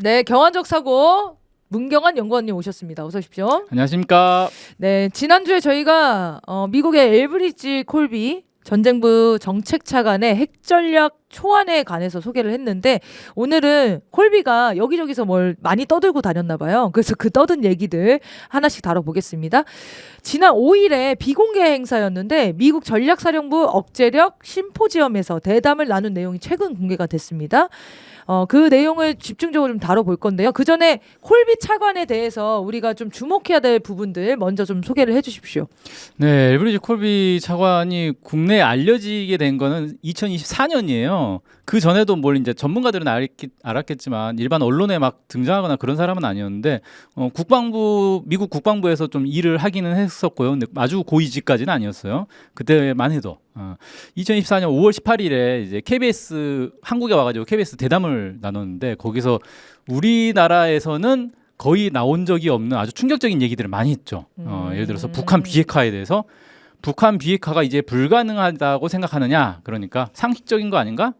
네, 경환적 사고 문경환 연구원님 오셨습니다. 어서 오십시오. 안녕하십니까. 네, 지난주에 저희가 미국의 엘브리지 콜비 전쟁부 정책차관의 핵전략 초안에 관해서 소개를 했는데 오늘은 콜비가 여기저기서 뭘 많이 떠들고 다녔나 봐요. 그래서 그 떠든 얘기들 하나씩 다뤄보겠습니다. 지난 5일에 비공개 행사였는데 미국 전략사령부 억제력 심포지엄에서 대담을 나눈 내용이 최근 공개가 됐습니다. 그 내용을 집중적으로 좀 다뤄볼 건데요. 그 전에 콜비 차관에 대해서 우리가 좀 주목해야 될 부분들 먼저 좀 소개를 해주십시오. 네, 엘브리지 콜비 차관이 국내에 알려지게 된 거는 2024년이에요. 그 전에도 뭘 이제 전문가들은 알았겠지만 일반 언론에 막 등장하거나 그런 사람은 아니었는데 미국 국방부에서 좀 일을 하기는 했었고요. 근데 아주 고위직까지는 아니었어요. 그때만 해도 2024년 5월 18일에 이제 KBS 한국에 와가지고 KBS 대담을 나눴는데 거기서 우리나라에서는 거의 나온 적이 없는 아주 충격적인 얘기들을 많이 했죠. 예를 들어서 북한 비핵화에 대해서 북한 비핵화가 이제 불가능하다고 생각하느냐, 그러니까 상식적인 거 아닌가?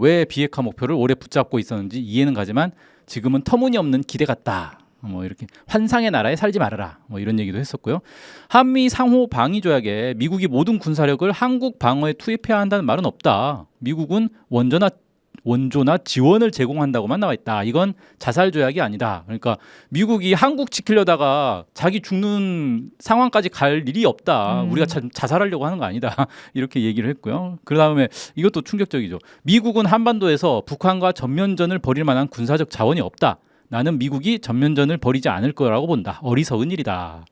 왜 비핵화 목표를 오래 붙잡고 있었는지 이해는 가지만 지금은 터무니없는 기대 같다. 뭐 이렇게 환상의 나라에 살지 말아라. 뭐 이런 얘기도 했었고요. 한미 상호 방위 조약에 미국이 모든 군사력을 한국 방어에 투입해야 한다는 말은 없다. 미국은 원조나 지원을 제공한다고만 나와 있다. 이건 자살 조약이 아니다. 그러니까 미국이 한국 지키려다가 자기 죽는 상황까지 갈 일이 없다. 우리가 자살하려고 하는 거 아니다. 이렇게 얘기를 했고요. 그다음에 이것도 충격적이죠. 미국은 한반도에서 북한과 전면전을 벌일 만한 군사적 자원이 없다. 나는 미국이 전면전을 벌이지 않을 거라고 본다. 어리석은 일이다.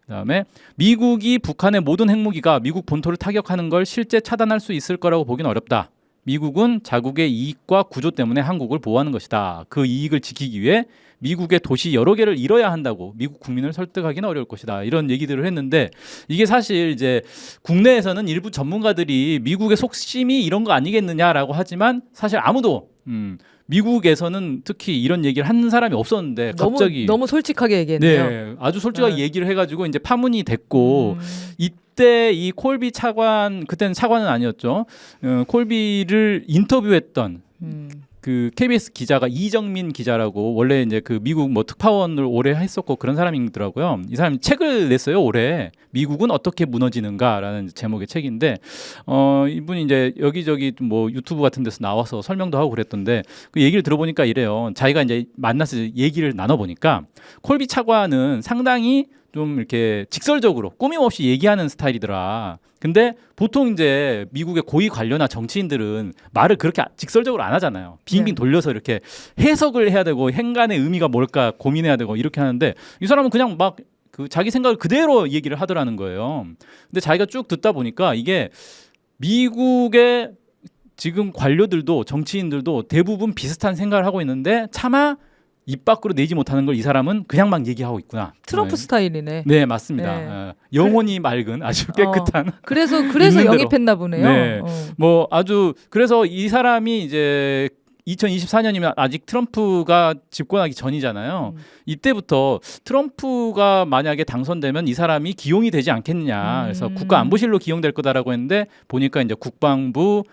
그다음에 미국이 북한의 모든 핵무기가 미국 본토를 타격하는 걸 실제 차단할 수 있을 거라고 보기는 어렵다. 미국은 자국의 이익과 구조 때문에 한국을 보호하는 것이다. 그 이익을 지키기 위해 미국의 도시 여러 개를 잃어야 한다고 미국 국민을 설득하기는 어려울 것이다. 이런 얘기들을 했는데 이게 사실 이제 국내에서는 일부 전문가들이 미국의 속심이 이런 거 아니겠느냐라고 하지만 사실 아무도 미국에서는 특히 이런 얘기를 한 사람이 없었는데 갑자기 너무 솔직하게 얘기했네요. 네, 아주 솔직하게 얘기를 해가지고 이제 파문이 됐고 이때 이 콜비 차관, 그때는 차관은 아니었죠. 콜비를 인터뷰했던 그 KBS 기자가 이정민 기자라고 원래 이제 그 미국 뭐 특파원을 오래 했었고 그런 사람이더라고요. 이 사람이 책을 냈어요. 올해 미국은 어떻게 무너지는가라는 제목의 책인데 이분이 이제 여기저기 뭐 유튜브 같은 데서 나와서 설명도 하고 그랬던데 그 얘기를 들어보니까 이래요. 자기가 이제 만나서 얘기를 나눠보니까 콜비 차관은 상당히 좀 이렇게 직설적으로 꾸밈없이 얘기하는 스타일이더라. 근데 보통 이제 미국의 고위 관료나 정치인들은 말을 그렇게 직설적으로 안 하잖아요. 빙빙 돌려서 이렇게 해석을 해야 되고 행간의 의미가 뭘까 고민해야 되고 이렇게 하는데 이 사람은 그냥 막 그 자기 생각을 그대로 얘기를 하더라는 거예요. 근데 자기가 쭉 듣다 보니까 이게 미국의 지금 관료들도 정치인들도 대부분 비슷한 생각을 하고 있는데 차마 입 밖으로 내지 못하는 걸 이 사람은 그냥 막 얘기하고 있구나. 트럼프 스타일이네. 네, 맞습니다. 네. 영혼이 맑은 아주 깨끗한. 그래서 있는 영입했나 보네요. 네. 뭐 아주 그래서 이 사람이 이제 2024년이면 아직 트럼프가 집권하기 전이잖아요. 이때부터 트럼프가 만약에 당선되면 이 사람이 기용이 되지 않겠느냐. 그래서 국가안보실로 기용될 거다라고 했는데 보니까 이제 국방부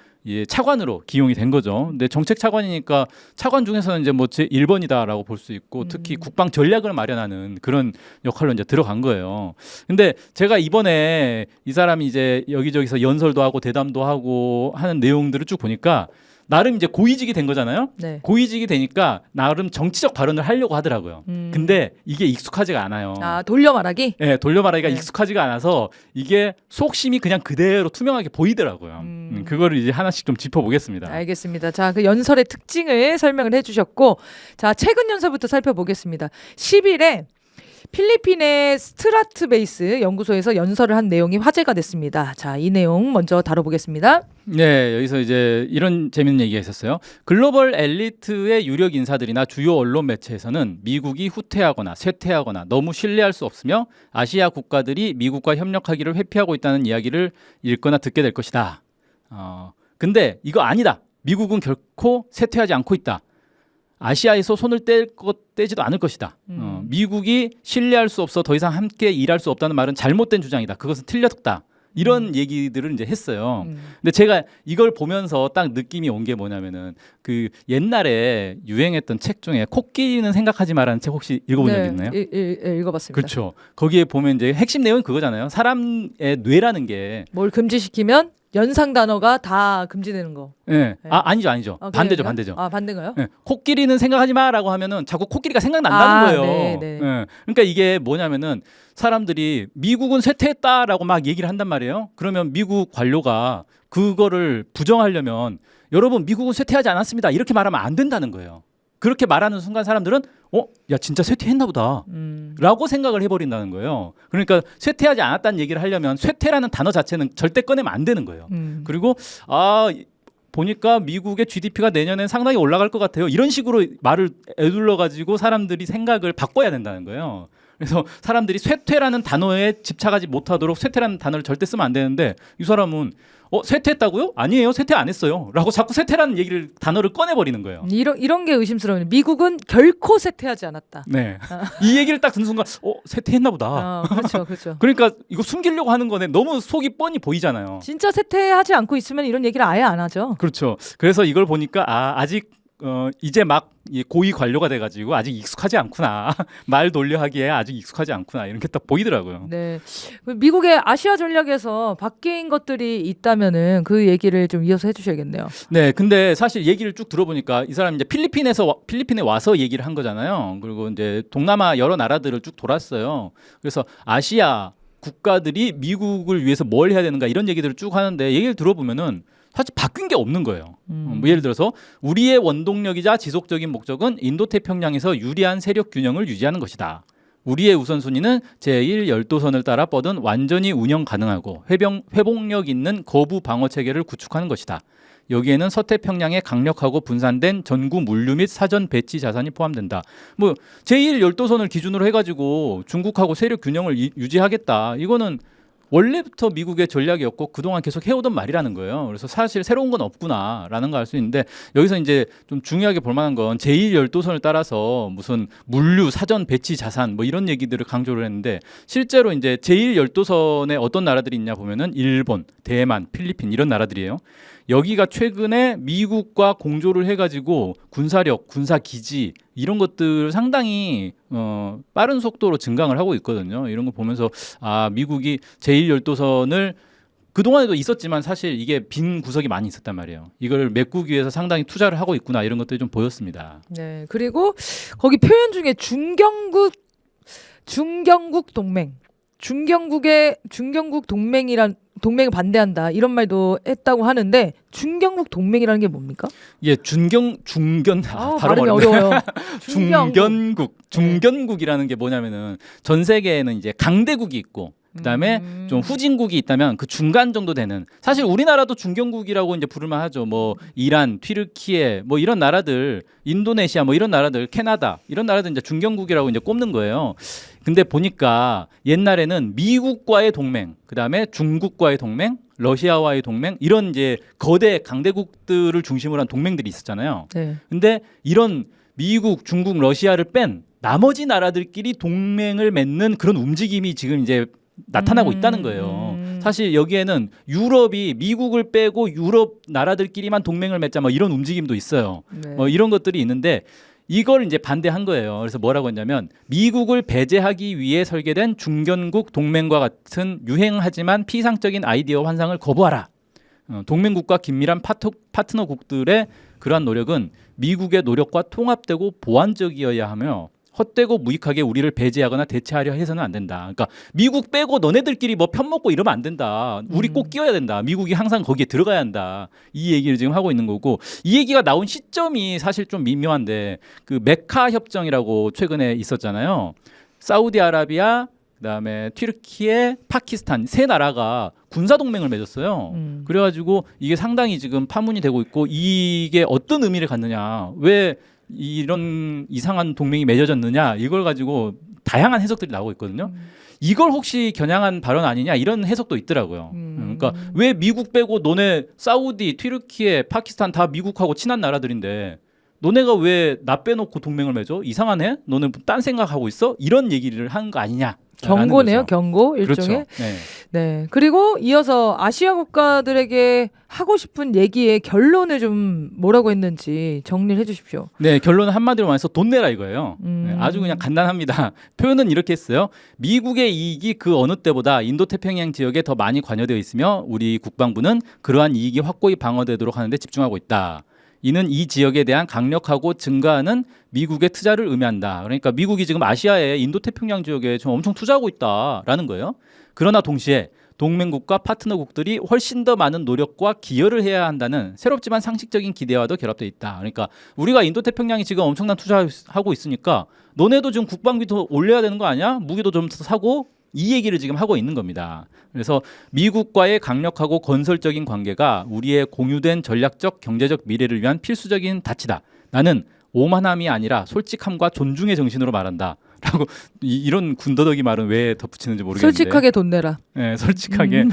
차관으로 기용이 된 거죠. 근데 정책 차관이니까 차관 중에서는 이제 뭐 제 1번이다라고 볼 수 있고 특히 국방 전략을 마련하는 그런 역할로 이제 들어간 거예요. 근데 제가 이번에 이 사람이 이제 여기저기서 연설도 하고 대담도 하고 하는 내용들을 쭉 보니까 나름 이제 고위직이 된 거잖아요. 네. 고위직이 되니까 나름 정치적 발언을 하려고 하더라고요. 근데 이게 익숙하지가 않아요. 아, 돌려 말하기? 네, 돌려 말하기가 네. 익숙하지가 않아서 이게 속심이 그냥 그대로 투명하게 보이더라고요. 그거를 이제 하나씩 좀 짚어보겠습니다. 알겠습니다. 자, 그 연설의 특징을 설명을 해주셨고, 자, 최근 연설부터 살펴보겠습니다. 10일에 필리핀의 스트라트베이스 연구소에서 연설을 한 내용이 화제가 됐습니다. 자, 이 내용 먼저 다뤄보겠습니다. 네, 여기서 이제 이런 재밌는 얘기가 있었어요. 글로벌 엘리트의 유력 인사들이나 주요 언론 매체에서는 미국이 후퇴하거나 쇠퇴하거나 너무 신뢰할 수 없으며 아시아 국가들이 미국과 협력하기를 회피하고 있다는 이야기를 읽거나 듣게 될 것이다. 근데 이거 아니다. 미국은 결코 쇠퇴하지 않고 있다. 아시아에서 손을 떼지도 않을 것이다. 미국이 신뢰할 수 없어 더 이상 함께 일할 수 없다는 말은 잘못된 주장이다. 그것은 틀렸다. 이런 얘기들을 이제 했어요. 근데 제가 이걸 보면서 딱 느낌이 온 게 뭐냐면은 그 옛날에 유행했던 책 중에 코끼리는 생각하지 마라는 책 혹시 읽어본 적 있나요? 읽어봤습니다. 그렇죠. 거기에 보면 이제 핵심 내용은 그거잖아요. 사람의 뇌라는 게 뭘 금지시키면 연상 단어가 다 금지되는 거. 네. 아니죠. 반대죠. 반대인가요? 네. 코끼리는 생각하지 마라고 하면은 자꾸 코끼리가 생각난다는 거예요. 네. 그러니까 이게 뭐냐면은 사람들이 미국은 쇠퇴했다라고 막 얘기를 한단 말이에요. 그러면 미국 관료가 그거를 부정하려면 여러분 미국은 쇠퇴하지 않았습니다. 이렇게 말하면 안 된다는 거예요. 그렇게 말하는 순간 사람들은 야 진짜 쇠퇴했나 보다 라고 생각을 해버린다는 거예요. 그러니까 쇠퇴하지 않았다는 얘기를 하려면 쇠퇴라는 단어 자체는 절대 꺼내면 안 되는 거예요. 그리고 보니까 미국의 GDP가 내년엔 상당히 올라갈 것 같아요. 이런 식으로 말을 에둘러 가지고 사람들이 생각을 바꿔야 된다는 거예요. 그래서 사람들이 쇠퇴라는 단어에 집착하지 못하도록 쇠퇴라는 단어를 절대 쓰면 안 되는데 이 사람은 쇠퇴했다고요? 아니에요. 쇠퇴 안 했어요. 라고 자꾸 쇠퇴라는 단어를 꺼내버리는 거예요. 이런 게 의심스러워요. 미국은 결코 쇠퇴하지 않았다. 네. 이 얘기를 딱 듣는 순간 쇠퇴했나 보다. 그렇죠. 그러니까 이거 숨기려고 하는 거네. 너무 속이 뻔히 보이잖아요. 진짜 쇠퇴하지 않고 있으면 이런 얘기를 아예 안 하죠. 그렇죠. 그래서 이걸 보니까 아직 이제 막 고위 관료가 돼가지고 아직 익숙하지 않구나. 말 돌려하기에 아직 익숙하지 않구나. 이런 게 딱 보이더라고요. 네. 미국의 아시아 전략에서 바뀐 것들이 있다면은 그 얘기를 좀 이어서 해주셔야겠네요. 네. 근데 사실 얘기를 쭉 들어보니까 이 사람이 이제 필리핀에 와서 얘기를 한 거잖아요. 그리고 이제 동남아 여러 나라들을 쭉 돌았어요. 그래서 아시아 국가들이 미국을 위해서 뭘 해야 되는가 이런 얘기들을 쭉 하는데 얘기를 들어보면은 사실 바뀐 게 없는 거예요. 뭐 예를 들어서 우리의 원동력이자 지속적인 목적은 인도태평양에서 유리한 세력 균형을 유지하는 것이다. 우리의 우선순위는 제1열도선을 따라 뻗은 완전히 운영 가능하고 회복력 있는 거부 방어 체계를 구축하는 것이다. 여기에는 서태평양에 강력하고 분산된 전구 물류 및 사전 배치 자산이 포함된다. 뭐 제1열도선을 기준으로 해가지고 중국하고 세력 균형을 유지하겠다. 이거는 원래부터 미국의 전략이었고 그동안 계속 해오던 말이라는 거예요. 그래서 사실 새로운 건 없구나라는 걸 알 수 있는데 여기서 이제 좀 중요하게 볼 만한 건 제1열도선을 따라서 무슨 물류, 사전 배치 자산 뭐 이런 얘기들을 강조를 했는데 실제로 이제 제1열도선에 어떤 나라들이 있냐 보면은 일본, 대만, 필리핀 이런 나라들이에요. 여기가 최근에 미국과 공조를 해가지고 군사력, 군사기지 이런 것들 상당히 빠른 속도로 증강을 하고 있거든요. 이런 거 보면서 미국이 제1열도선을 그동안에도 있었지만 사실 이게 빈 구석이 많이 있었단 말이에요. 이걸 메꾸기 위해서 상당히 투자를 하고 있구나 이런 것들이 좀 보였습니다. 네. 그리고 거기 표현 중에 중경국 동맹. 중경국 동맹을 반대한다 이런 말도 했다고 하는데 중경국 동맹이라는 게 뭡니까? 예, 발음이 어려워요. 중견국이라는 게 뭐냐면은 전 세계에는 이제 강대국이 있고 그다음에 좀 후진국이 있다면 그 중간 정도 되는 사실 우리나라도 중견국이라고 이제 부를만 하죠. 뭐 이란, 튀르키예 뭐 이런 나라들, 인도네시아 뭐 이런 나라들, 캐나다 이런 나라들 이제 중견국이라고 이제 꼽는 거예요. 근데 보니까 옛날에는 미국과의 동맹, 그다음에 중국과의 동맹, 러시아와의 동맹 이런 이제 거대 강대국들을 중심으로 한 동맹들이 있었잖아요. 네. 근데 이런 미국, 중국, 러시아를 뺀 나머지 나라들끼리 동맹을 맺는 그런 움직임이 지금 이제 나타나고 있다는 거예요. 사실 여기에는 유럽이 미국을 빼고 유럽 나라들끼리만 동맹을 맺자 뭐 이런 움직임도 있어요. 네. 뭐 이런 것들이 있는데 이걸 이제 반대한 거예요. 그래서 뭐라고 했냐면 미국을 배제하기 위해 설계된 중견국 동맹과 같은 유행하지만 피상적인 아이디어 환상을 거부하라. 동맹국과 긴밀한 파트너국들의 그러한 노력은 미국의 노력과 통합되고 보완적이어야 하며 헛되고 무익하게 우리를 배제하거나 대체하려 해서는 안 된다. 그러니까 미국 빼고 너네들끼리 뭐 편먹고 이러면 안 된다. 우리 꼭 끼워야 된다. 미국이 항상 거기에 들어가야 한다. 이 얘기를 지금 하고 있는 거고 이 얘기가 나온 시점이 사실 좀 미묘한데 그 메카 협정이라고 최근에 있었잖아요. 사우디아라비아 그다음에 튀르키예, 파키스탄 세 나라가 군사 동맹을 맺었어요. 그래가지고 이게 상당히 지금 파문이 되고 있고 이게 어떤 의미를 갖느냐 왜 이런 이상한 동맹이 맺어졌느냐 이걸 가지고 다양한 해석들이 나오고 있거든요. 이걸 혹시 겨냥한 발언 아니냐 이런 해석도 있더라고요. 그러니까 왜 미국 빼고 너네 사우디, 튀르키예, 파키스탄 다 미국하고 친한 나라들인데 너네가 왜 나 빼놓고 동맹을 맺어? 이상하네? 너는 딴 생각하고 있어? 이런 얘기를 한 거 아니냐 경고네요, 경고 일종의. 그렇죠. 네. 네. 그리고 이어서 아시아 국가들에게 하고 싶은 얘기의 결론을 좀 뭐라고 했는지 정리를 해주십시오. 네, 결론은 한마디로 말해서 돈 내라 이거예요. 네, 아주 그냥 간단합니다. 표현은 이렇게 했어요. 미국의 이익이 그 어느 때보다 인도태평양 지역에 더 많이 관여되어 있으며 우리 국방부는 그러한 이익이 확고히 방어되도록 하는 데 집중하고 있다. 이는 이 지역에 대한 강력하고 증가하는 미국의 투자를 의미한다. 그러니까 미국이 지금 아시아의 인도태평양 지역에 좀 엄청 투자하고 있다라는 거예요. 그러나 동시에 동맹국과 파트너국들이 훨씬 더 많은 노력과 기여를 해야 한다는 새롭지만 상식적인 기대와도 결합되어 있다. 그러니까 우리가 인도태평양이 지금 엄청난 투자하고 있으니까 너네도 좀 국방비 더 올려야 되는 거 아니야? 무기도 좀 사고 이 얘기를 지금 하고 있는 겁니다. 그래서 미국과의 강력하고 건설적인 관계가 우리의 공유된 전략적 경제적 미래를 위한 필수적인 가치다. 나는 오만함이 아니라 솔직함과 존중의 정신으로 말한다. 라고 이런 군더더기 말은 왜 덧붙이는지 모르겠는데. 솔직하게 돈 내라. 네, 솔직하게.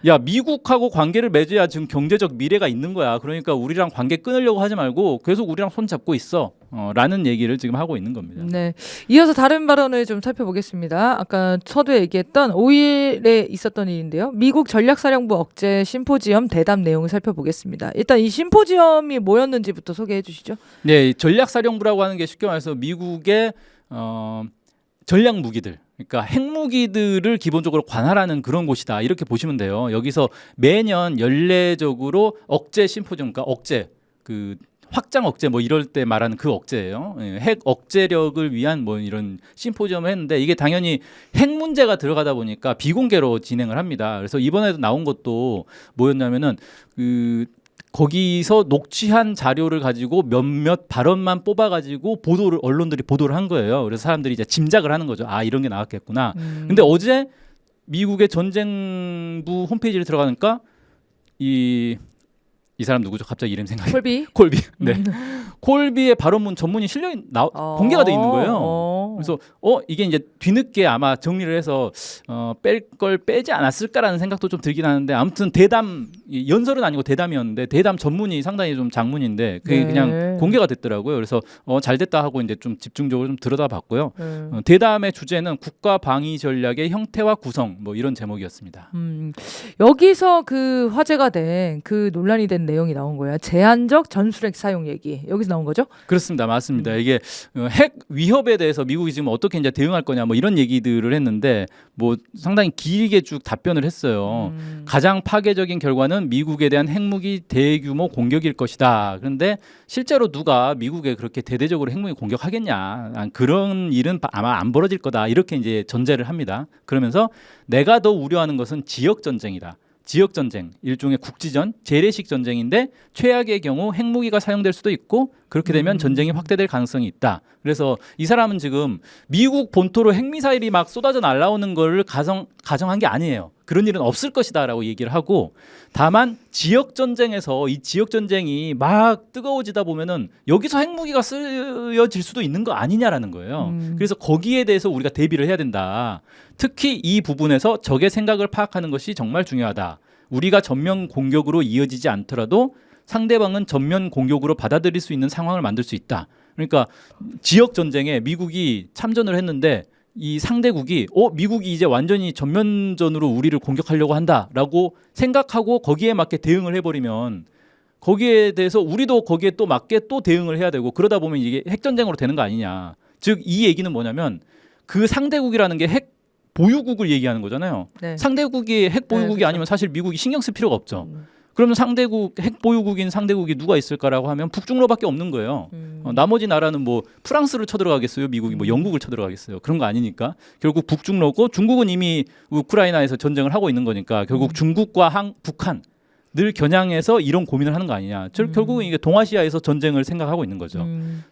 야, 미국하고 관계를 맺어야 지금 경제적 미래가 있는 거야. 그러니까 우리랑 관계 끊으려고 하지 말고 계속 우리랑 손 잡고 있어. 라는 얘기를 지금 하고 있는 겁니다. 네. 이어서 다른 발언을 좀 살펴보겠습니다. 아까 서두에 얘기했던 5일에 있었던 일인데요. 미국 전략사령부 억제 심포지엄 대담 내용을 살펴보겠습니다. 일단 이 심포지엄이 뭐였는지부터 소개해 주시죠. 네, 전략사령부라고 하는 게 쉽게 말해서 미국의 전략 무기들, 그러니까 핵무기들을 기본적으로 관할하는 그런 곳이다. 이렇게 보시면 돼요. 여기서 매년 연례적으로 억제 심포지엄, 그러니까 억제, 그 확장 억제 뭐 이럴 때 말하는 그 억제예요. 핵 억제력을 위한 뭐 이런 심포지엄을 했는데 이게 당연히 핵 문제가 들어가다 보니까 비공개로 진행을 합니다. 그래서 이번에도 나온 것도 뭐였냐면은 거기서 녹취한 자료를 가지고 몇몇 발언만 뽑아가지고 언론들이 보도를 한 거예요. 그래서 사람들이 이제 짐작을 하는 거죠. 아, 이런 게 나왔겠구나. 근데 어제 미국의 전쟁부 홈페이지를 들어가니까 이 사람 누구죠? 갑자기 이름 생각이. 콜비. 네. 콜비의 발언문 전문이 공개가 돼 있는 거예요. 그래서 이게 이제 뒤늦게 아마 정리를 해서 뺄 걸 빼지 않았을까라는 생각도 좀 들긴 하는데 아무튼 대담 연설은 아니고 대담이었는데 대담 전문이 상당히 좀 장문인데 그게 그냥 공개가 됐더라고요. 그래서 잘 됐다 하고 이제 좀 집중적으로 좀 들여다봤고요. 대담의 주제는 국가 방위 전략의 형태와 구성 뭐 이런 제목이었습니다. 여기서 그 화제가 된 그 논란이 된 내용이 나온 거예요. 제한적 전술핵 사용 얘기. 여기서 나온 거죠? 그렇습니다. 맞습니다. 이게 핵 위협에 대해서 미국이 지금 어떻게 이제 대응할 거냐 뭐 이런 얘기들을 했는데 뭐 상당히 길게 쭉 답변을 했어요. 가장 파괴적인 결과는 미국에 대한 핵무기 대규모 공격일 것이다. 그런데 실제로 누가 미국에 그렇게 대대적으로 핵무기 공격하겠냐? 그런 일은 아마 안 벌어질 거다. 이렇게 이제 전제를 합니다. 그러면서 내가 더 우려하는 것은 지역 전쟁이다. 지역 전쟁, 일종의 국지전, 재래식 전쟁인데 최악의 경우 핵무기가 사용될 수도 있고 그렇게 되면 전쟁이 확대될 가능성이 있다. 그래서 이 사람은 지금 미국 본토로 핵미사일이 막 쏟아져 날아오는 걸 가정한 게 아니에요. 그런 일은 없을 것이다라고 얘기를 하고 다만 지역 전쟁에서 이 지역 전쟁이 막 뜨거워지다 보면은 여기서 핵무기가 쓰여질 수도 있는 거 아니냐라는 거예요. 그래서 거기에 대해서 우리가 대비를 해야 된다. 특히 이 부분에서 적의 생각을 파악하는 것이 정말 중요하다. 우리가 전면 공격으로 이어지지 않더라도 상대방은 전면 공격으로 받아들일 수 있는 상황을 만들 수 있다. 그러니까 지역 전쟁에 미국이 참전을 했는데 이 상대국이 미국이 이제 완전히 전면전으로 우리를 공격하려고 한다라고 생각하고 거기에 맞게 대응을 해버리면 거기에 대해서 우리도 거기에 또 맞게 또 대응을 해야 되고 그러다 보면 이게 핵전쟁으로 되는 거 아니냐. 즉 이 얘기는 뭐냐면 그 상대국이라는 게 핵 보유국을 얘기하는 거잖아요. 네. 상대국이 핵 보유국이 그렇죠. 아니면 사실 미국이 신경 쓸 필요가 없죠. 그러면 상대국 핵 보유국인 상대국이 누가 있을까라고 하면 북중로밖에 없는 거예요. 나머지 나라는 뭐 프랑스를 쳐들어가겠어요, 미국이 뭐 영국을 쳐들어가겠어요. 그런 거 아니니까 결국 북중로고 중국은 이미 우크라이나에서 전쟁을 하고 있는 거니까 결국 중국과 북한 늘 겨냥해서 이런 고민을 하는 거 아니냐. 결국은 이게 동아시아에서 전쟁을 생각하고 있는 거죠.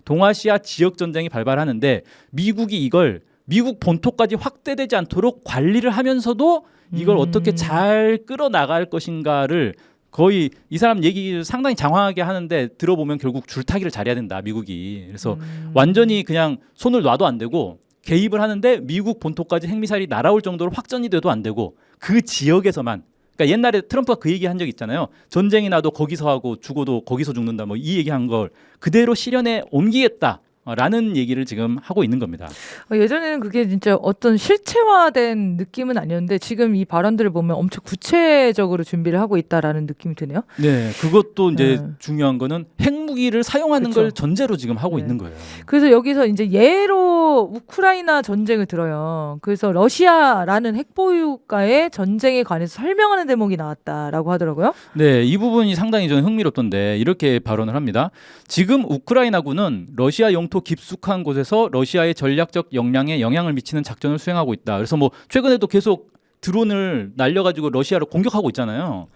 동아시아 지역 전쟁이 발발하는데 미국이 이걸 미국 본토까지 확대되지 않도록 관리를 하면서도 이걸 어떻게 잘 끌어나갈 것인가를 거의 이 사람 얘기를 상당히 장황하게 하는데 들어보면 결국 줄타기를 잘해야 된다 미국이. 그래서 완전히 그냥 손을 놔도 안 되고 개입을 하는데 미국 본토까지 핵미사일이 날아올 정도로 확전이 돼도 안 되고 그 지역에서만. 그러니까 옛날에 트럼프가 그 얘기한 적 있잖아요. 전쟁이 나도 거기서 하고 죽어도 거기서 죽는다 뭐 이 얘기한 걸 그대로 실현에 옮기겠다. 라는 얘기를 지금 하고 있는 겁니다. 예전에는 그게 진짜 어떤 실체화된 느낌은 아니었는데 지금 이 발언들을 보면 엄청 구체적으로 준비를 하고 있다라는 느낌이 드네요. 네, 그것도 이제 네. 중요한 거는 핵무기를 사용하는 그쵸. 걸 전제로 지금 하고 네. 있는 거예요. 그래서 여기서 이제 예로 우크라이나 전쟁을 들어요. 그래서 러시아라는 핵보유국가의 전쟁에 관해서 설명하는 대목이 나왔다라고 하더라고요. 네, 이 부분이 상당히 저는 흥미롭던데 이렇게 발언을 합니다. 지금 우크라이나군은 러시아 영토 깊숙한 곳에서 러시아의 전략적 역량에 영향을 미치는 작전을 수행하고 있다. 그래서 뭐 최근에도 계속 드론을 날려가지고 러시아를 공격하고 있잖아요.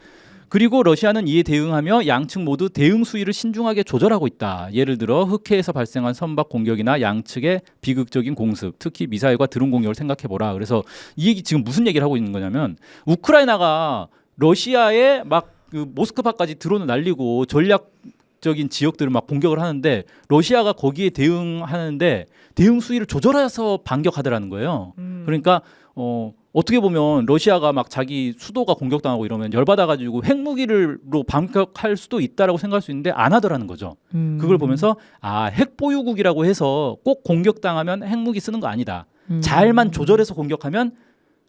그리고 러시아는 이에 대응하며 양측 모두 대응 수위를 신중하게 조절하고 있다. 예를 들어 흑해에서 발생한 선박 공격이나 양측의 비극적인 공습, 특히 미사일과 드론 공격을 생각해보라. 그래서 이 얘기 지금 무슨 얘기를 하고 있는 거냐면 우크라이나가 러시아의 막 그 모스크바까지 드론을 날리고 전략적인 지역들을 막 공격을 하는데 러시아가 거기에 대응하는데 대응 수위를 조절해서 반격하더라는 거예요. 그러니까 어떻게 보면 러시아가 막 자기 수도가 공격당하고 이러면 열받아가지고 핵무기로 반격할 수도 있다라고 생각할 수 있는데 안 하더라는 거죠. 그걸 보면서 아, 핵보유국이라고 해서 꼭 공격당하면 핵무기 쓰는 거 아니다. 잘만 조절해서 공격하면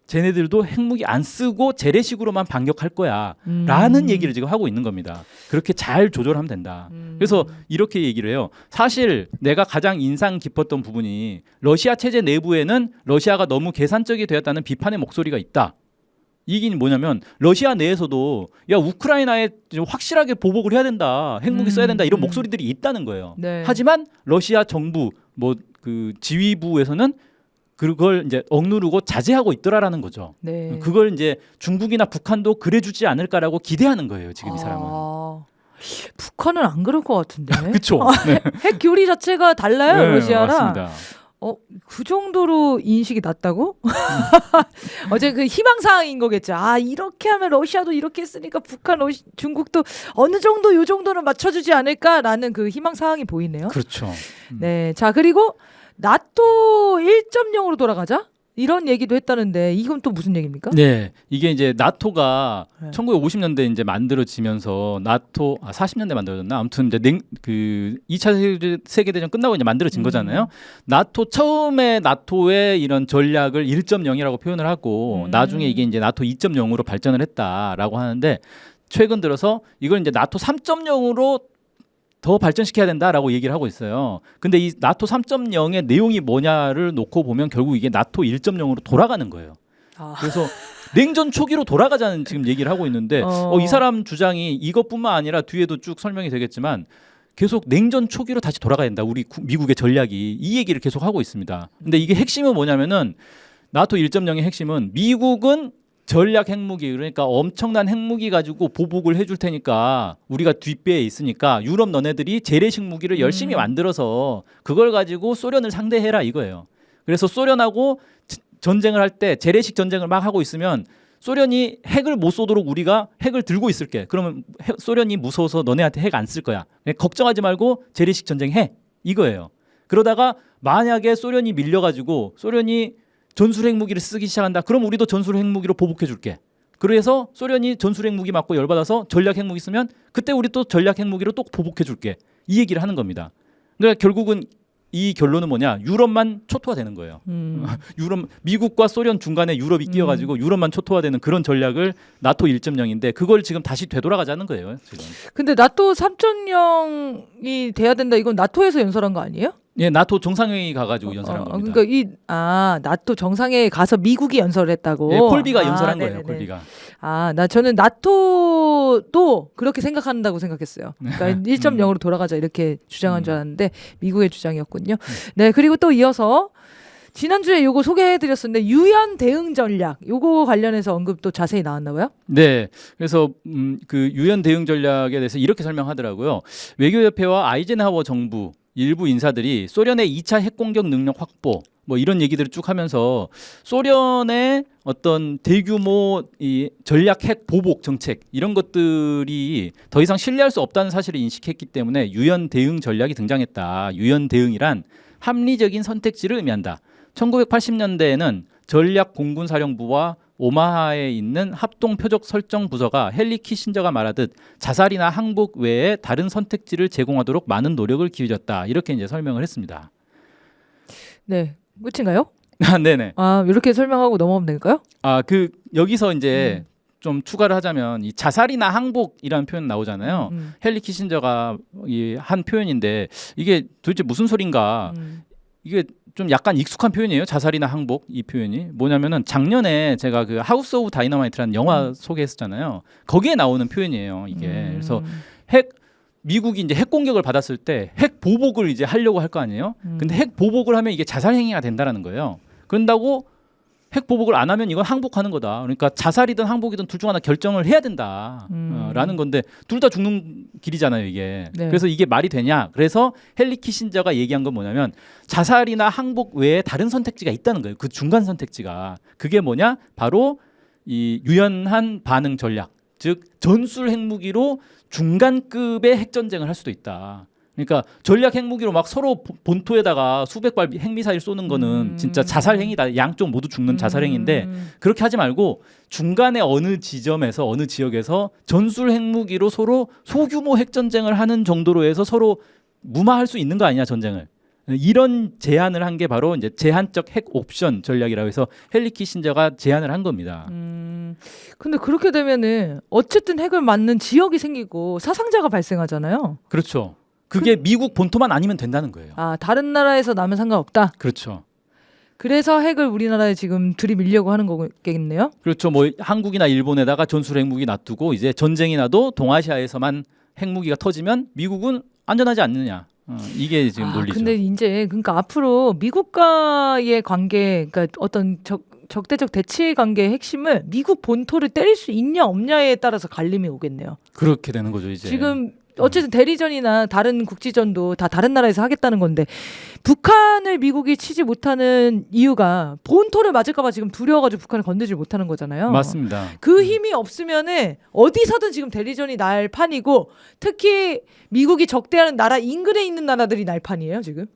쟤네들도 핵무기 안 쓰고 재래식으로만 반격할 거야 라는 얘기를 지금 하고 있는 겁니다. 그렇게 잘 조절하면 된다. 그래서 이렇게 얘기를 해요. 사실 내가 가장 인상 깊었던 부분이 러시아 체제 내부에는 러시아가 너무 계산적이 되었다는 비판의 목소리가 있다. 이게 뭐냐면 러시아 내에서도 야 우크라이나에 확실하게 보복을 해야 된다. 핵무기 써야 된다. 이런 목소리들이 있다는 거예요. 네. 하지만 러시아 정부 뭐 그 지휘부에서는 그걸 이제 억누르고 자제하고 있더라라는 거죠. 네. 그걸 이제 중국이나 북한도 그래주지 않을까라고 기대하는 거예요. 지금 이 사람은. 북한은 안 그럴 것 같은데. 그렇죠. 네. 핵 교리 자체가 달라요, 네, 러시아랑. 맞습니다. 그 정도로 인식이 낮다고? 어제 그 희망사항인 거겠죠. 아, 이렇게 하면 러시아도 이렇게 했으니까 북한, 중국도 어느 정도 요 정도는 맞춰주지 않을까라는 그 희망사항이 보이네요. 그렇죠. 네. 자, 그리고 나토 1.0으로 돌아가자? 이런 얘기도 했다는데 이건 또 무슨 얘기입니까? 네, 이게 이제 나토가 네. 1950년대 이제 만들어지면서 나토 40년대 만들어졌나? 아무튼 이제 그 2차 세계대전 끝나고 이제 만들어진 거잖아요. 나토 처음에 나토의 이런 전략을 1.0이라고 표현을 하고 나중에 이게 이제 나토 2.0으로 발전을 했다라고 하는데 최근 들어서 이걸 이제 나토 3.0으로 더 발전시켜야 된다라고 얘기를 하고 있어요. 근데 이 나토 3.0의 내용이 뭐냐를 놓고 보면 결국 이게 나토 1.0으로 돌아가는 거예요. 그래서 냉전 초기로 돌아가자는 지금 얘기를 하고 있는데 이 사람 주장이 이것뿐만 아니라 뒤에도 쭉 설명이 되겠지만 계속 냉전 초기로 다시 돌아가야 된다. 우리 미국의 전략이 이 얘기를 계속 하고 있습니다. 근데 이게 핵심은 뭐냐면은 나토 1.0의 핵심은 미국은 전략 핵무기 그러니까 엄청난 핵무기 가지고 보복을 해줄 테니까 우리가 뒷배에 있으니까 유럽 너네들이 재래식 무기를 열심히 만들어서 그걸 가지고 소련을 상대해라 이거예요. 그래서 소련하고 전쟁을 할 때 재래식 전쟁을 막 하고 있으면 소련이 핵을 못 쏘도록 우리가 핵을 들고 있을게. 그러면 소련이 무서워서 너네한테 핵 안 쓸 거야. 걱정하지 말고 재래식 전쟁해 이거예요. 그러다가 만약에 소련이 밀려가지고 소련이 전술 핵무기를 쓰기 시작한다. 그럼 우리도 전술 핵무기로 보복해 줄게. 그래서 소련이 전술 핵무기 맞고 열받아서 전략 핵무기 쓰면 그때 우리 또 전략 핵무기로 또 보복해 줄게. 이 얘기를 하는 겁니다. 그러니까 결국은 이 결론은 뭐냐? 유럽만 초토화되는 거예요. 유럽, 미국과 소련 중간에 유럽이 끼어가지고 유럽만 초토화되는 그런 전략을 나토 1.0인데 그걸 지금 다시 되돌아가자는 거예요. 지금. 근데 나토 3.0이 돼야 된다. 이건 나토에서 연설한 거 아니에요? 예, 나토 정상회의 가가지고 연설한 겁니다. 그러니까 나토 정상회에 가서 미국이 연설을 했다고. 예, 콜비가 연설한 거예요. 네네네. 콜비가. 저는 나토도 그렇게 생각한다고 생각했어요. 그러니까 1.0으로 돌아가자 이렇게 주장한 줄 알았는데 미국의 주장이었군요. 네, 그리고 또 이어서 지난주에 요거 소개해드렸었는데 유연 대응 전략 요거 관련해서 언급도 자세히 나왔나 봐요? 네, 그래서 그 유연 대응 전략에 대해서 이렇게 설명하더라고요. 외교협회와 아이젠하워 정부 일부 인사들이 소련의 2차 핵공격 능력 확보 뭐 이런 얘기들을 쭉 하면서 소련의 어떤 대규모 이 전략 핵 보복 정책 이런 것들이 더 이상 신뢰할 수 없다는 사실을 인식했기 때문에 유연 대응 전략이 등장했다. 유연 대응이란 합리적인 선택지를 의미한다. 1980년대에는 전략 공군 사령부와 오마하에 있는 합동 표적 설정 부서가 헨리 키신저가 말하듯 자살이나 항복 외에 다른 선택지를 제공하도록 많은 노력을 기울였다. 이렇게 이제 설명을 했습니다. 네. 끝인가요? 아, 네네. 이렇게 설명하고 넘어가면 될까요? 여기서 이제 좀 추가를 하자면 이 자살이나 항복이라는 표현 나오잖아요. 음. 헨리 키신저가 한 표현인데 이게 도대체 무슨 소린가? 이게 좀 약간 익숙한 표현이에요. 자살이나 항복 이 표현이 뭐냐면은 작년에 제가 그 하우스 오브 다이너마이트라는 영화 소개했었잖아요. 거기에 나오는 표현이에요. 이게 그래서 미국이 이제 핵 공격을 받았을 때 핵 보복을 이제 하려고 할 거 아니에요. 근데 핵 보복을 하면 이게 자살 행위가 된다라는 거예요. 그런다고 핵 보복을 안 하면 이건 항복하는 거다. 그러니까 자살이든 항복이든 둘 중 하나 결정을 해야 된다. 라는 건데 둘 다 죽는 길이잖아요, 이게. 네. 그래서 이게 말이 되냐? 그래서 헨리 키신저가 얘기한 건 뭐냐면 자살이나 항복 외에 다른 선택지가 있다는 거예요. 그 중간 선택지가. 그게 뭐냐? 바로 이 유연한 반응 전략. 즉 전술 핵무기로 중간급의 핵전쟁을 할 수도 있다. 그러니까 전략 핵무기로 막 서로 본토에다가 수백 발 핵미사일 쏘는 거는 진짜 자살 행위다. 양쪽 모두 죽는 자살 행위인데 그렇게 하지 말고 중간에 어느 지점에서 어느 지역에서 전술 핵무기로 서로 소규모 핵전쟁을 하는 정도로 해서 서로 무마할 수 있는 거 아니냐 전쟁을. 이런 제안을 한 게 바로 이제 제한적 핵 옵션 전략이라고 해서 헨리 키신저가 제안을 한 겁니다. 근데 그렇게 되면은 어쨌든 핵을 맞는 지역이 생기고 사상자가 발생하잖아요. 그렇죠. 그게 미국 본토만 아니면 된다는 거예요. 다른 나라에서 나면 상관없다. 그렇죠. 그래서 핵을 우리나라에 지금 들이밀려고 하는 거겠네요. 그렇죠. 뭐 한국이나 일본에다가 전술 핵무기 놔두고 이제 전쟁이 나도 동아시아에서만 핵무기가 터지면 미국은 안전하지 않느냐. 이게 지금 논리죠. 근데 이제 그러니까 앞으로 미국과의 관계, 그러니까 어떤 적대적 대치 관계의 핵심을 미국 본토를 때릴 수 있냐 없냐에 따라서 갈림이 오겠네요. 그렇게 되는 거죠 이제. 지금 어쨌든 대리전이나 다른 국지전도 다 다른 나라에서 하겠다는 건데 북한을 미국이 치지 못하는 이유가 본토를 맞을까봐 지금 두려워가지고 북한을 건드지 못하는 거잖아요. 맞습니다. 그 힘이 없으면은 어디서든 지금 대리전이 날 판이고 특히 미국이 적대하는 나라 인근에 있는 나라들이 날 판이에요 지금.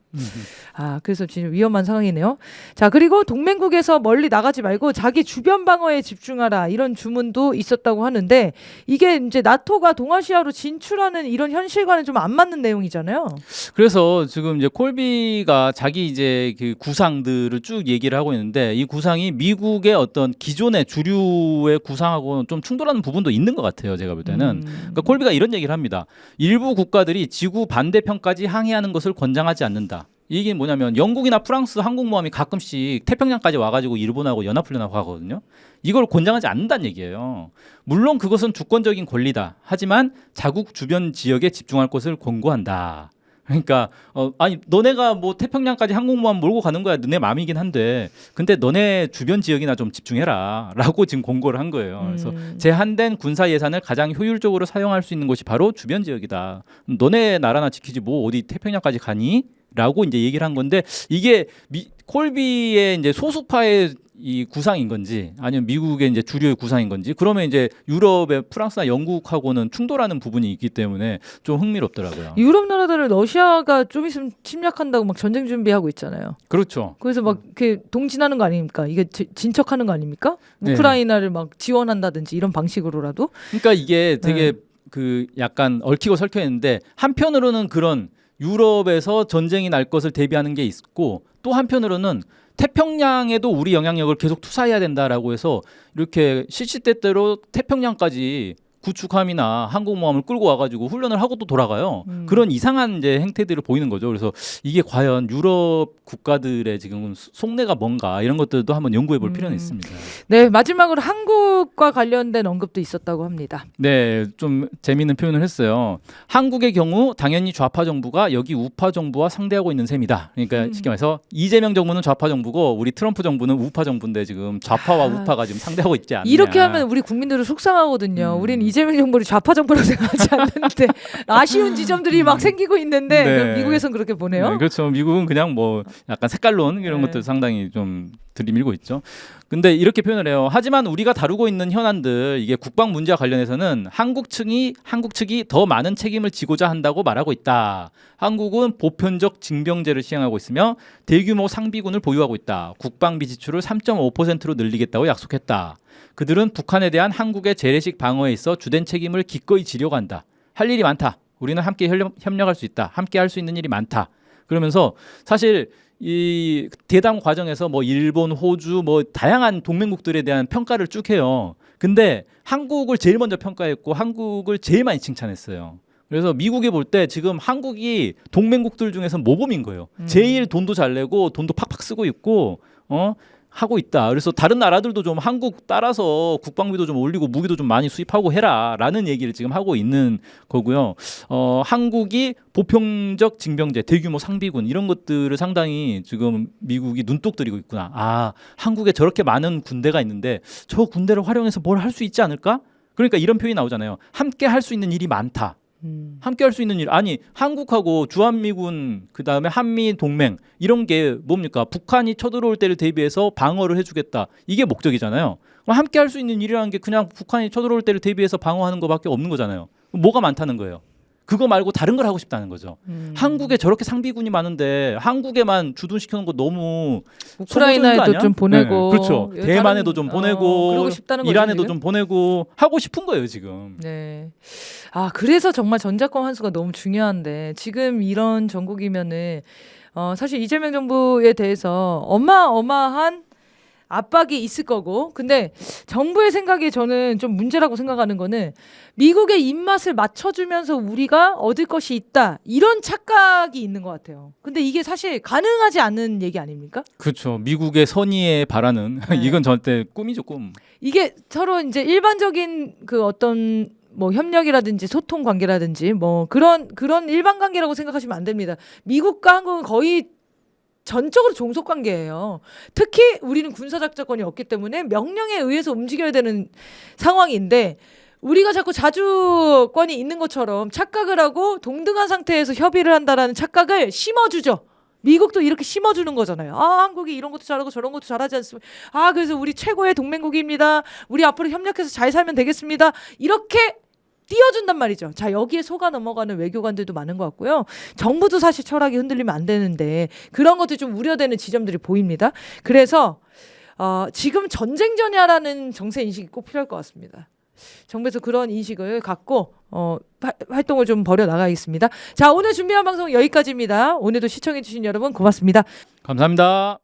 그래서 진짜 위험한 상황이네요. 자, 그리고 동맹국에서 멀리 나가지 말고 자기 주변 방어에 집중하라 이런 주문도 있었다고 하는데 이게 이제 나토가 동아시아로 진출하는 이런 현실과는 좀 안 맞는 내용이잖아요. 그래서 지금 이제 콜비가 자기 이제 그 구상들을 쭉 얘기를 하고 있는데 이 구상이 미국의 어떤 기존의 주류의 구상하고는 좀 충돌하는 부분도 있는 것 같아요. 제가 볼 때는. 그러니까 콜비가 이런 얘기를 합니다. 일부 국가들이 지구 반대편까지 항해하는 것을 권장하지 않는다. 이게 뭐냐면 영국이나 프랑스 항공모함이 가끔씩 태평양까지 와가지고 일본하고 연합훈련하고 하거든요. 이걸 권장하지 않는다는 얘기예요. 물론 그것은 주권적인 권리다. 하지만 자국 주변 지역에 집중할 것을 권고한다. 그러니까 아니 너네가 뭐 태평양까지 항공모함 몰고 가는 거야 너네 마음이긴 한데 근데 너네 주변 지역이나 좀 집중해라 라고 지금 권고를 한 거예요. 그래서 제한된 군사 예산을 가장 효율적으로 사용할 수 있는 곳이 바로 주변 지역이다. 너네 나라나 지키지 뭐 어디 태평양까지 가니? 라고 이제 얘기를 한 건데 이게 콜비의 이제 소수파의 이 구상인 건지 아니면 미국의 이제 주류의 구상인 건지 그러면 이제 유럽의 프랑스나 영국하고는 충돌하는 부분이 있기 때문에 좀 흥미롭더라고요. 유럽 나라들을 러시아가 좀 있으면 침략한다고 막 전쟁 준비하고 있잖아요. 그렇죠. 그래서 막 이렇게 동진하는 거 아닙니까? 이게 진척하는 거 아닙니까? 네. 우크라이나를 막 지원한다든지 이런 방식으로라도. 그러니까 이게 되게 그 약간 얽히고 설켜 있는데 한편으로는 그런 유럽에서 전쟁이 날 것을 대비하는 게 있고 또 한편으로는 태평양에도 우리 영향력을 계속 투사해야 된다라고 해서 이렇게 시시때때로 태평양까지 구축함이나 항공모함을 끌고 와가지고 훈련을 하고 또 돌아가요. 그런 이상한 이제 행태들을 보이는 거죠. 그래서 이게 과연 유럽 국가들의 지금 속내가 뭔가 이런 것들도 한번 연구해 볼 필요는 있습니다. 네, 마지막으로 한국과 관련된 언급도 있었다고 합니다. 네, 좀 재미있는 표현을 했어요. 한국의 경우 당연히 좌파 정부가 여기 우파 정부와 상대하고 있는 셈이다. 그러니까 쉽게 말해서 이재명 정부는 좌파 정부고 우리 트럼프 정부는 우파 정부인데 지금 좌파와 우파가 지금 상대하고 있지 않느냐. 이렇게 하면 우리 국민들은 속상하거든요. 우리는 이재명 정부를 좌파 정부라고 생각하지 않는데 아쉬운 지점들이 막 생기고 있는데 네. 미국에선 그렇게 보네요. 네, 그렇죠. 미국은 그냥 뭐 약간 색깔론 이런 것들 상당히 좀 들이밀고 있죠. 근데 이렇게 표현을 해요. 하지만 우리가 다루고 있는 현안들 이게 국방 문제와 관련해서는 한국 측이 더 많은 책임을 지고자 한다고 말하고 있다. 한국은 보편적 징병제를 시행하고 있으며 대규모 상비군을 보유하고 있다. 국방비 지출을 3.5%로 늘리겠다고 약속했다. 그들은 북한에 대한 한국의 재래식 방어에 있어 주된 책임을 기꺼이 지려고 한다. 할 일이 많다. 우리는 함께 협력할 수 있다. 함께 할 수 있는 일이 많다. 그러면서 사실 이 대담 과정에서 뭐 일본, 호주 뭐 다양한 동맹국들에 대한 평가를 쭉 해요. 근데 한국을 제일 먼저 평가했고 한국을 제일 많이 칭찬했어요. 그래서 미국이 볼 때 지금 한국이 동맹국들 중에서 모범인 거예요. 제일 돈도 잘 내고 돈도 팍팍 쓰고 있고 하고 있다. 그래서 다른 나라들도 좀 한국 따라서 국방비도 좀 올리고 무기도 좀 많이 수입하고 해라라는 얘기를 지금 하고 있는 거고요. 한국이 보편적 징병제, 대규모 상비군 이런 것들을 상당히 지금 미국이 눈독 들이고 있구나. 아, 한국에 저렇게 많은 군대가 있는데 저 군대를 활용해서 뭘 할 수 있지 않을까? 그러니까 이런 표현이 나오잖아요. 함께 할 수 있는 일이 많다. 함께 할 수 있는 일 아니 한국하고 주한미군 그다음에 한미 동맹 이런 게 뭡니까 북한이 쳐들어올 때를 대비해서 방어를 해주겠다 이게 목적이잖아요. 그럼 함께 할 수 있는 일이라는 게 그냥 북한이 쳐들어올 때를 대비해서 방어하는 것밖에 없는 거잖아요. 뭐가 많다는 거예요. 그거 말고 다른 걸 하고 싶다는 거죠. 한국에 저렇게 상비군이 많은데 한국에만 주둔시켜놓은 거 너무 우크라이나에도 좀 보내고 네, 그렇죠. 대만에도 좀 보내고 그러고 싶다는 거죠, 이란에도 지금? 좀 보내고 하고 싶은 거예요 지금. 네. 아, 그래서 정말 전작권 환수가 너무 중요한데 지금 이런 정국이면은 사실 이재명 정부에 대해서 어마어마한 압박이 있을 거고 근데 정부의 생각에 저는 좀 문제라고 생각하는 거는 미국의 입맛을 맞춰주면서 우리가 얻을 것이 있다 이런 착각이 있는 것 같아요. 근데 이게 사실 가능하지 않은 얘기 아닙니까? 그렇죠. 미국의 선의에 바라는 네. 이건 절대 꿈이죠 꿈. 이게 서로 이제 일반적인 그 어떤 뭐 협력이라든지 소통 관계라든지 뭐 그런 일반 관계라고 생각하시면 안 됩니다. 미국과 한국은 거의 전적으로 종속 관계예요. 특히 우리는 군사작전권이 없기 때문에 명령에 의해서 움직여야 되는 상황인데 우리가 자꾸 자주권이 있는 것처럼 착각을 하고 동등한 상태에서 협의를 한다라는 착각을 심어주죠. 미국도 이렇게 심어주는 거잖아요. 아, 한국이 이런 것도 잘하고 저런 것도 잘하지 않습니까? 아, 그래서 우리 최고의 동맹국입니다. 우리 앞으로 협력해서 잘 살면 되겠습니다. 이렇게 띄워준단 말이죠. 자, 여기에 속아 넘어가는 외교관들도 많은 것 같고요. 정부도 사실 철학이 흔들리면 안 되는데 그런 것도 좀 우려되는 지점들이 보입니다. 그래서 지금 전쟁 전야라는 정세 인식이 꼭 필요할 것 같습니다. 정부에서 그런 인식을 갖고 활동을 좀 벌여 나가겠습니다. 자, 오늘 준비한 방송 여기까지입니다. 오늘도 시청해주신 여러분 고맙습니다. 감사합니다.